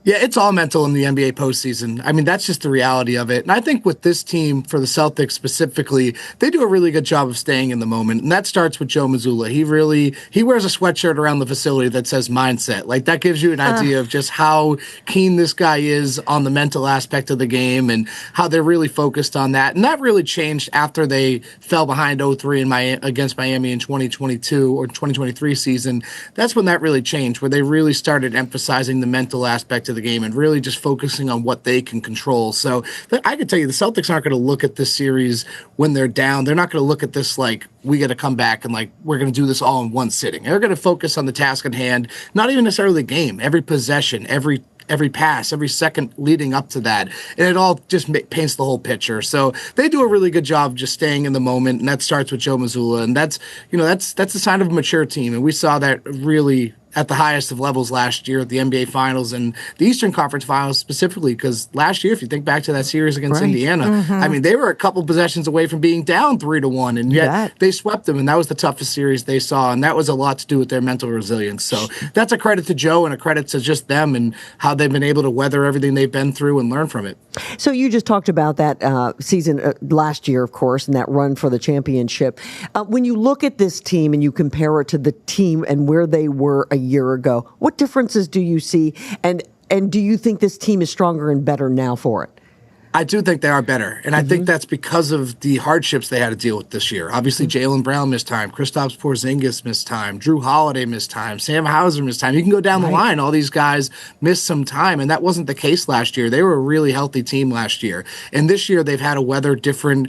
Yeah, it's all mental in the NBA postseason. I mean, that's just the reality of it. And I think with this team, for the Celtics specifically, they do a really good job of staying in the moment. And that starts with Joe Mazzulla. He wears a sweatshirt around the facility that says mindset. Like, that gives you an idea of just how keen this guy is on the mental aspect of the game and how they're really focused on that. And that really changed after they fell behind 0-3 against Miami in 2022 or 2023 season. That's when that really changed, where they really started emphasizing the mental aspect of the game and really just focusing on what they can control. So I can tell you the Celtics aren't going to look at this series when they're down. They're not going to look at this like, we got to come back and like, we're going to do this all in one sitting. They're going to focus on the task at hand, not even necessarily the game, every possession, every pass, every second leading up to that. And it all just paints the whole picture. So they do a really good job just staying in the moment. And that starts with Joe Mazzulla. And that's the sign of a mature team. And we saw that really at the highest of levels last year at the NBA Finals and the Eastern Conference Finals specifically, because last year, if you think back to that series against Indiana, I mean, they were a couple possessions away from being down 3-1, and yet they swept them, and that was the toughest series they saw, and that was a lot to do with their mental resilience. So that's a credit to Joe and a credit to just them and how they've been able to weather everything they've been through and learn from it. So you just talked about that season last year, of course, and that run for the championship. When you look at this team and you compare it to the team and where they were a year ago, what differences do you see? And do you think this team is stronger and better now for it? I do think they are better, and I think that's because of the hardships they had to deal with this year. Obviously, Jaylen Brown missed time, Kristaps Porzingis missed time, Drew Holiday missed time, Sam Hauser missed time. You can go down the line. All these guys missed some time, and that wasn't the case last year. They were a really healthy team last year, and this year they've had to weather different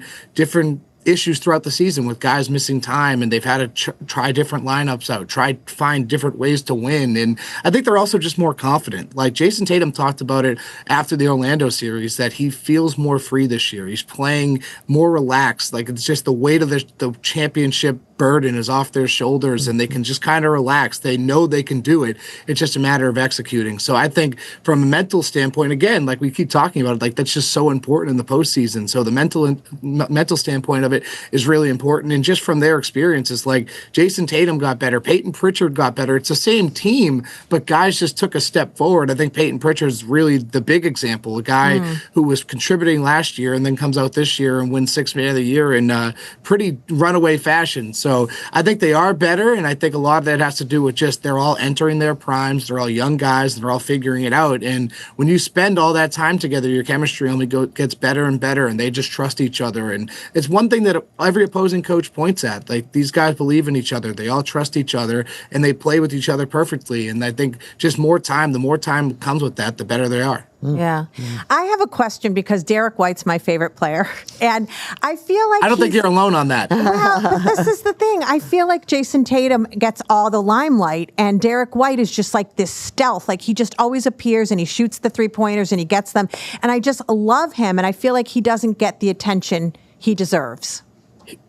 issues throughout the season with guys missing time, and they've had to try different lineups out, try to find different ways to win. And I think they're also just more confident. Like Jason Tatum talked about it after the Orlando series, that he feels more free this year. He's playing more relaxed. Like it's just the weight of the championship burden is off their shoulders, and they can just kind of relax. They know they can do it. It's just a matter of executing. So I think from a mental standpoint, again, like we keep talking about it, like that's just so important in the postseason. So the mental standpoint of it is really important. And just from their experiences, like Jason Tatum got better, Peyton Pritchard got better. It's the same team, but guys just took a step forward. I think Peyton Pritchard is really the big example, a guy who was contributing last year and then comes out this year and wins Sixth Man of the Year in pretty runaway fashion. So I think they are better, and I think a lot of that has to do with just they're all entering their primes, they're all young guys, and they're all figuring it out. And when you spend all that time together, your chemistry only gets better and better, and they just trust each other. And it's one thing that every opposing coach points at. Like, these guys believe in each other, they all trust each other, and they play with each other perfectly. And I think just the more time comes with that, the better they are. Yeah. I have a question because Derek White's my favorite player. And I feel like I don't think you're alone on that. Well, but this is the thing. I feel like Jason Tatum gets all the limelight, and Derek White is just like this stealth. Like, he just always appears and he shoots the 3-pointers and he gets them. And I just love him. And I feel like he doesn't get the attention he deserves.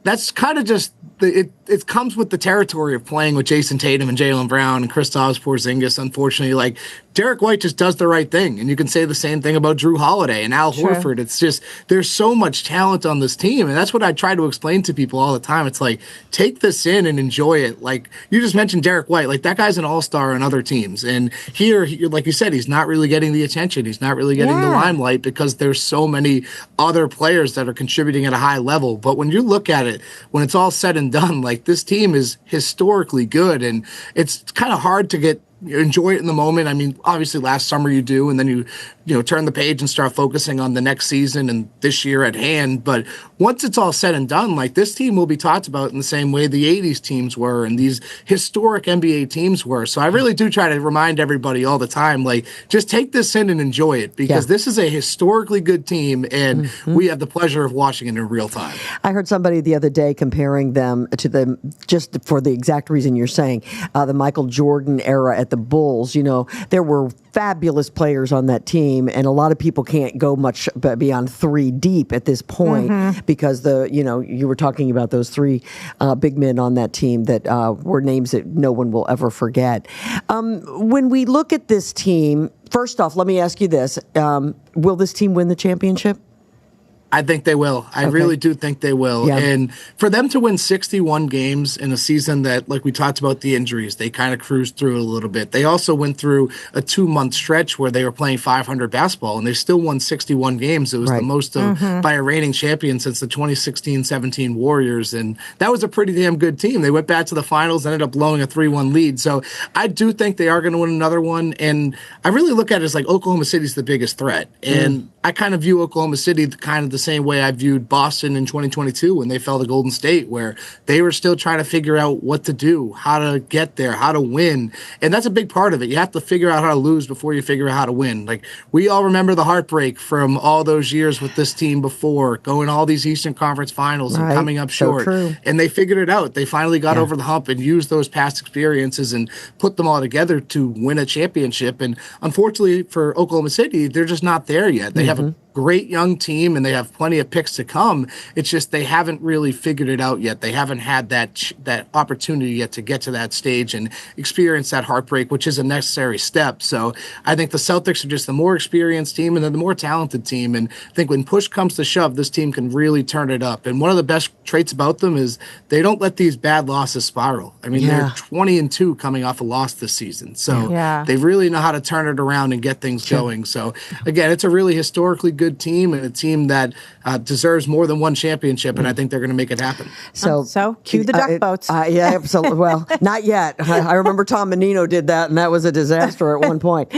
That's kind of just it comes with the territory of playing with Jason Tatum and Jaylen Brown and Kristaps Porzingis. Unfortunately, like, Derek White just does the right thing, and you can say the same thing about Drew Holiday and Al Horford. It's just there's so much talent on this team, and that's what I try to explain to people all the time. It's like, take this in and enjoy it. Like, you just mentioned Derek White, like, that guy's an all-star on other teams, and here, like you said, he's not really getting the attention. He's not really getting the limelight because there's so many other players that are contributing at a high level. But when you look at it, when it's all said and done, like, this team is historically good, and it's kind of hard to enjoy it in the moment. I mean, obviously last summer you do, and then you turn the page and start focusing on the next season and this year at hand. But once it's all said and done, like, this team will be talked about in the same way the 80s teams were and these historic NBA teams were. So I really do try to remind everybody all the time, like, just take this in and enjoy it, because this is a historically good team, and we have the pleasure of watching it in real time. I heard somebody the other day comparing them to just for the exact reason you're saying, the Michael Jordan era at the Bulls. There were fabulous players on that team, and a lot of people can't go much beyond 3 deep at this point because you were talking about those 3 big men on that team that were names that no one will ever forget. When we look at this team, first off, let me ask you this: will this team win the championship? I think they will. I really do think they will. Yeah. And for them to win 61 games in a season that, like we talked about the injuries, they kind of cruised through it a little bit. They also went through a 2-month stretch where they were playing 500 basketball, and they still won 61 games. It was the most by a reigning champion since the 2016-17 Warriors, and that was a pretty damn good team. They went back to the finals, ended up blowing a 3-1 lead. So I do think they are going to win another one, and I really look at it as like Oklahoma City's the biggest threat. And I kind of view Oklahoma City kind of the same way I viewed Boston in 2022 when they fell to Golden State, where they were still trying to figure out what to do, how to get there, how to win. And that's a big part of it. You have to figure out how to lose before you figure out how to win. Like, we all remember the heartbreak from all those years with this team before, going all these Eastern Conference finals and coming up short. And they figured it out. They finally got over the hump and used those past experiences and put them all together to win a championship. And unfortunately for Oklahoma City, they're just not there yet. They have a great young team and they have plenty of picks to come. It's just they haven't really figured it out yet. They haven't had that opportunity yet to get to that stage and experience that heartbreak, which is a necessary step. So I think the Celtics are just the more experienced team and they're the more talented team. And I think when push comes to shove, this team can really turn it up. And one of the best traits about them is they don't let these bad losses spiral. I mean, they're 20-2 coming off a loss this season. So they really know how to turn it around and get things going. So again, it's a really historically good team and a team that deserves more than one championship, and I think they're going to make it happen. So cue the duck boats. Yeah, absolutely. Well, not yet. I remember Tom Menino did that, and that was a disaster at one point.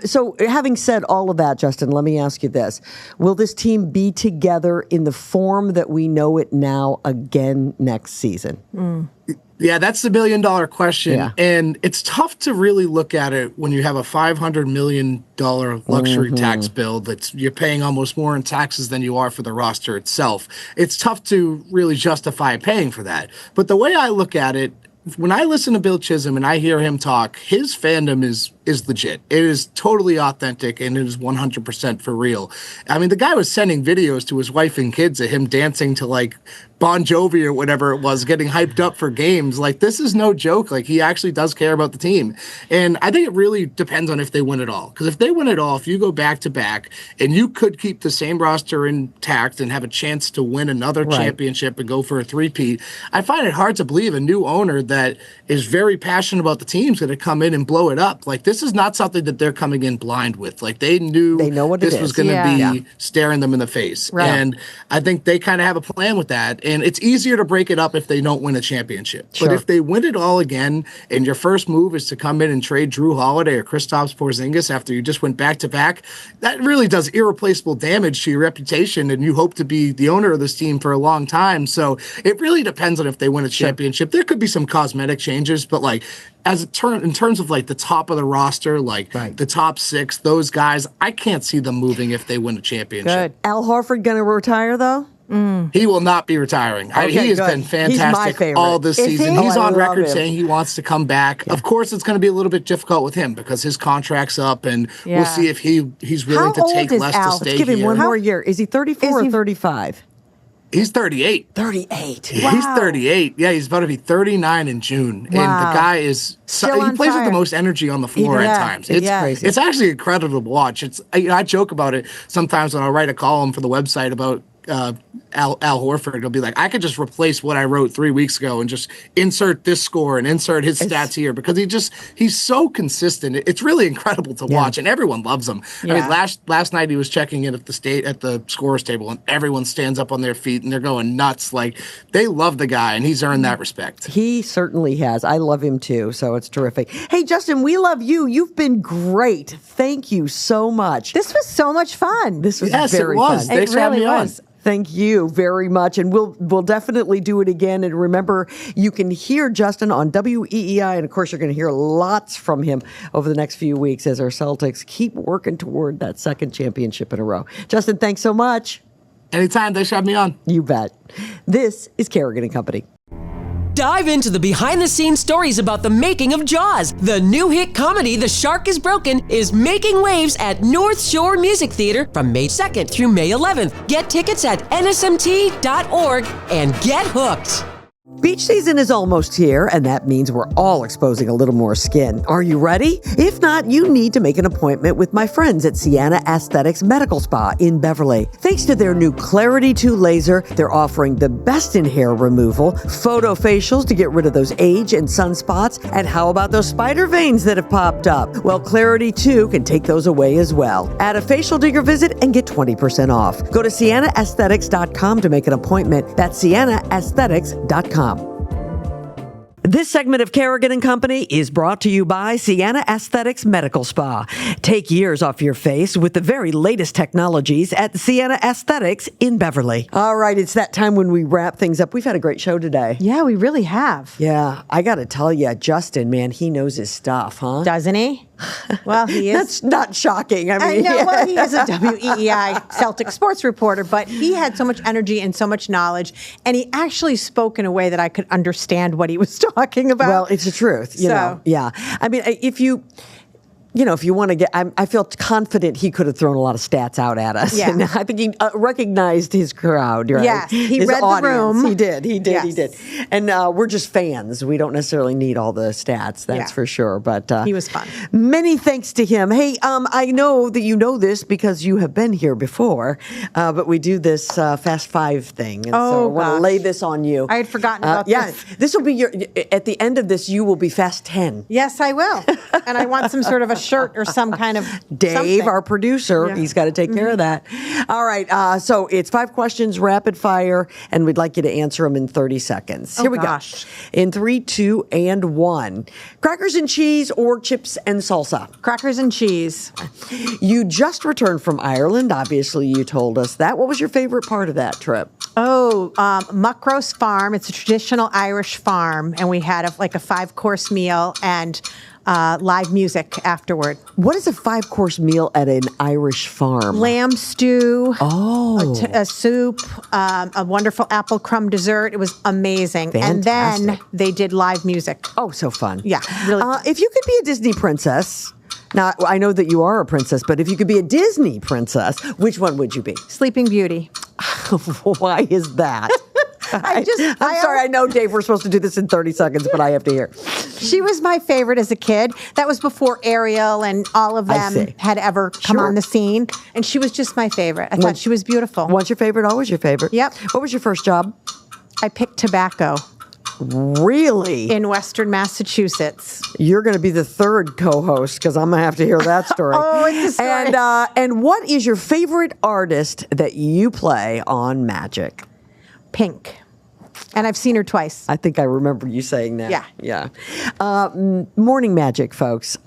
So having said all of that, Justin, let me ask you this. Will this team be together in the form that we know it now again next season? Yeah, that's the $1 billion question. Yeah. And it's tough to really look at it when you have a $500 million luxury tax bill that you're paying almost more in taxes than you are for the roster itself. It's tough to really justify paying for that. But the way I look at it, when I listen to Bill Chisholm and I hear him talk, his fandom is legit. It is totally authentic and it is 100% for real. I mean, the guy was sending videos to his wife and kids of him dancing to like Bon Jovi or whatever it was, getting hyped up for games. Like, this is no joke. Like, he actually does care about the team. And I think it really depends on if they win it all. Because if they win it all, if you go back to back and you could keep the same roster intact and have a chance to win another championship and go for a three-peat, I find it hard to believe a new owner that is very passionate about the team is going to come in and blow it up. Like, this is not something that they're coming in blind with. Like, they know what this was going to be staring them in the face. Right. And I think they kind of have a plan with that. And it's easier to break it up if they don't win a championship. Sure. But if they win it all again, and your first move is to come in and trade Drew Holiday or Kristaps Porzingis after you just went back-to-back, that really does irreplaceable damage to your reputation, and you hope to be the owner of this team for a long time. So it really depends on if they win a championship. There could be some cosmetic changes, but like in terms of like the top of the roster, like the top six, those guys, I can't see them moving if they win a championship. Good. Al Horford going to retire, though? He will not be retiring. Okay, he has been fantastic all this season. He's on record saying he wants to come back. Yeah. Of course, it's going to be a little bit difficult with him because his contract's up, and we'll see if he's willing to take less to stay here. Let's give him one more year. Is he 34 or 35? He's 38. 38. Wow. He's 38. Yeah, he's about to be 39 in June. Wow. And the guy is he plays with the most energy on the floor at times. It's crazy. It's actually incredible to watch. I joke about it sometimes when I write a column for the website about Al Horford. It'll be like, I could just replace what I wrote 3 weeks ago and just insert this score and insert his stats here because he's so consistent. It's really incredible to watch, and everyone loves him. Yeah. I mean, last night he was checking in at the scorer's table, and everyone stands up on their feet and they're going nuts. Like, they love the guy, and he's earned that respect. He certainly has. I love him too, so it's terrific. Hey, Justin, we love you. You've been great. Thank you so much. This was so much fun. This was very fun. Thanks for having me on. Thank you very much. And we'll definitely do it again. And remember, you can hear Justin on WEEI. And of course, you're going to hear lots from him over the next few weeks as our Celtics keep working toward that second championship in a row. Justin, thanks so much. Anytime. Thanks for having me on. You bet. This is Carrigan and Company. Dive into the behind-the-scenes stories about the making of Jaws. The new hit comedy, The Shark is Broken, is making waves at North Shore Music Theater from May 2nd through May 11th. Get tickets at nsmt.org and get hooked. Beach season is almost here, and that means we're all exposing a little more skin. Are you ready? If not, you need to make an appointment with my friends at Sienna Aesthetics Medical Spa in Beverly. Thanks to their new Clarity 2 laser, they're offering the best in hair removal, photo facials to get rid of those age and sunspots, and how about those spider veins that have popped up? Well, Clarity 2 can take those away as well. Add a facial digger visit and get 20% off. Go to siennaaesthetics.com to make an appointment. That's siennaaesthetics.com. This segment of Carrigan and Company is brought to you by Sienna Aesthetics Medical Spa. Take years off your face with the very latest technologies at Sienna Aesthetics in Beverly. All right, it's that time when we wrap things up. We've had a great show today. Yeah, we really have. Yeah, I got to tell you, Justin, man, he knows his stuff, huh? Doesn't he? Well, he is. That's not shocking. I mean, well, he is a WEEI Celtic sports reporter, but he had so much energy and so much knowledge, and he actually spoke in a way that I could understand what he was talking about. Well, it's the truth, you know. Yeah. I mean, if you if you want to get, I feel confident he could have thrown a lot of stats out at us. Yeah. And I think he recognized his crowd, right? Yes, he his read the room. He did. Yes. He did. And we're just fans. We don't necessarily need all the stats, that's for sure. But he was fun. Many thanks to him. Hey, I know that you know this because you have been here before, but we do this Fast Five thing. And so I want to lay this on you. I had forgotten about this. This will be at the end of this, you will be Fast 10. Yes, I will. And I want some sort of a shirt or some kind of Dave, something. our producer, he's got to take care of that. All right, so it's 5 questions, rapid fire, and we'd like you to answer them in 30 seconds. Here we go. In 3, 2, and 1. Crackers and cheese or chips and salsa? Crackers and cheese. You just returned from Ireland. Obviously, you told us that. What was your favorite part of that trip? Oh, Muckroast Farm. It's a traditional Irish farm, and we had a 5-course meal and live music afterward. What is a 5-course meal at an Irish farm? Lamb stew, a soup, a wonderful apple crumb dessert. It was amazing. Fantastic. And then they did live music. Oh, so fun. Yeah, really fun. If you could be a Disney princess, now I know that you are a princess, but if you could be a Disney princess, which one would you be? Sleeping Beauty. Why is that? I'm sorry, I know, Dave, we're supposed to do this in 30 seconds, but I have to hear. She was my favorite as a kid. That was before Ariel and all of them had ever come on the scene. And she was just my favorite. I thought she was beautiful. Once your favorite, always your favorite. Yep. What was your first job? I picked tobacco. Really? In Western Massachusetts. You're going to be the third co-host because I'm going to have to hear that story. Oh, it's a story. And what is your favorite artist that you play on Magic? Pink. And I've seen her twice. I think I remember you saying that. Yeah. Morning Magic, folks.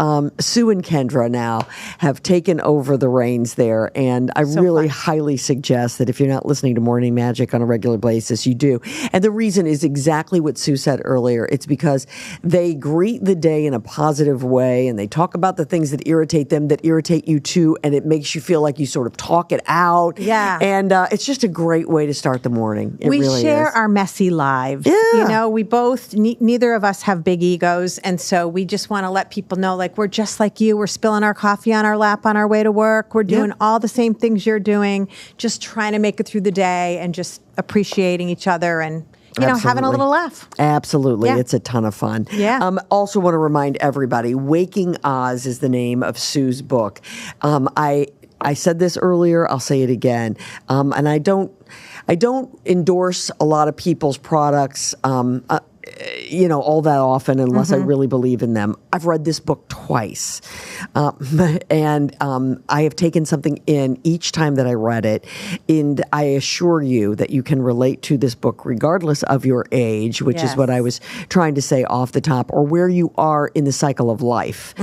Sue and Kendra now have taken over the reins there. And I really highly suggest that if you're not listening to Morning Magic on a regular basis, you do. And the reason is exactly what Sue said earlier. It's because they greet the day in a positive way and they talk about the things that irritate them, that irritate you too. And it makes you feel like you sort of talk it out. Yeah. And it's just a great way to start the morning. It we really share is. our messy lives. Yeah. We both, neither of us have big egos. And so we just want to let people know, we're just like you. We're spilling our coffee on our lap on our way to work. We're doing all the same things you're doing, just trying to make it through the day and just appreciating each other and, having a little laugh. Absolutely. Yeah. It's a ton of fun. Yeah. Also want to remind everybody, Waking Oz is the name of Sue's book. I said this earlier. I'll say it again. And I don't endorse a lot of people's products, all that often unless I really believe in them. I've read this book twice. And I have taken something in each time that I read it. And I assure you that you can relate to this book regardless of your age, which is what I was trying to say off the top, or where you are in the cycle of life.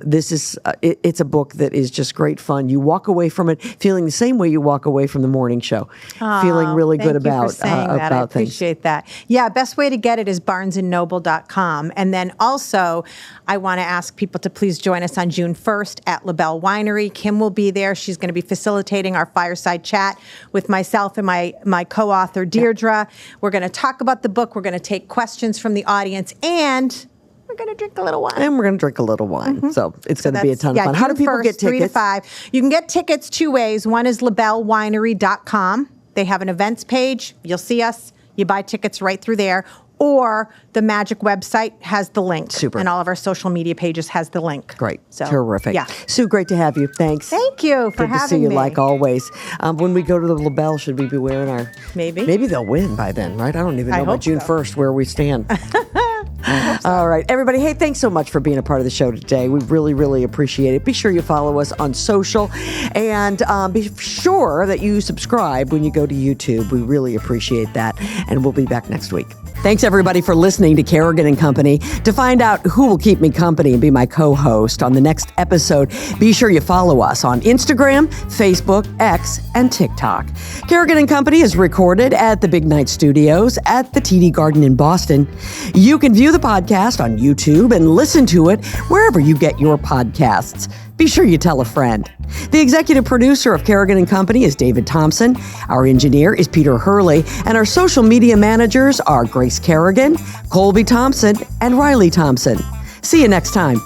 This is, it's a book that is just great fun. You walk away from it feeling the same way you walk away from the morning show, feeling really good about things. I appreciate that. Yeah, best way to get it is barnesandnoble.com. And then also, I want to ask people to please join us on June 1st at LaBelle Winery. Kim will be there. She's going to be facilitating our fireside chat with myself and my co-author, Deirdre. We're going to talk about the book. We're going to take questions from the audience, and we're going to drink a little wine. So it's going to be a ton of fun. How do people get tickets? 3 to 5. You can get tickets 2 ways. One is labellewinery.com. They have an events page. You'll see us. You buy tickets right through there. Or the Magic website has the link. Super. And all of our social media pages has the link. Great. So, terrific. Yeah. Sue, great to have you. Thanks. Thank you for having me. Good to see you, like always. When we go to the LaBelle, should we be wearing our... Maybe. Maybe they'll win by then, right? I don't even know by June 1st where we stand. All right. Everybody, hey, thanks so much for being a part of the show today. We really, really appreciate it. Be sure you follow us on social and be sure that you subscribe when you go to YouTube. We really appreciate that. And we'll be back next week. Thanks, everybody, for listening to Carrigan and Company. To find out who will keep me company and be my co-host on the next episode, be sure you follow us on Instagram, Facebook, X, and TikTok. Carrigan and Company is recorded at the Big Night Studios at the TD Garden in Boston. You can view the podcast on YouTube and listen to it wherever you get your podcasts. Be sure you tell a friend. The executive producer of Carrigan and Company is David Thompson. Our engineer is Peter Hurley, and our social media managers are Grace Carrigan, Colby Thompson, and Riley Thompson. See you next time.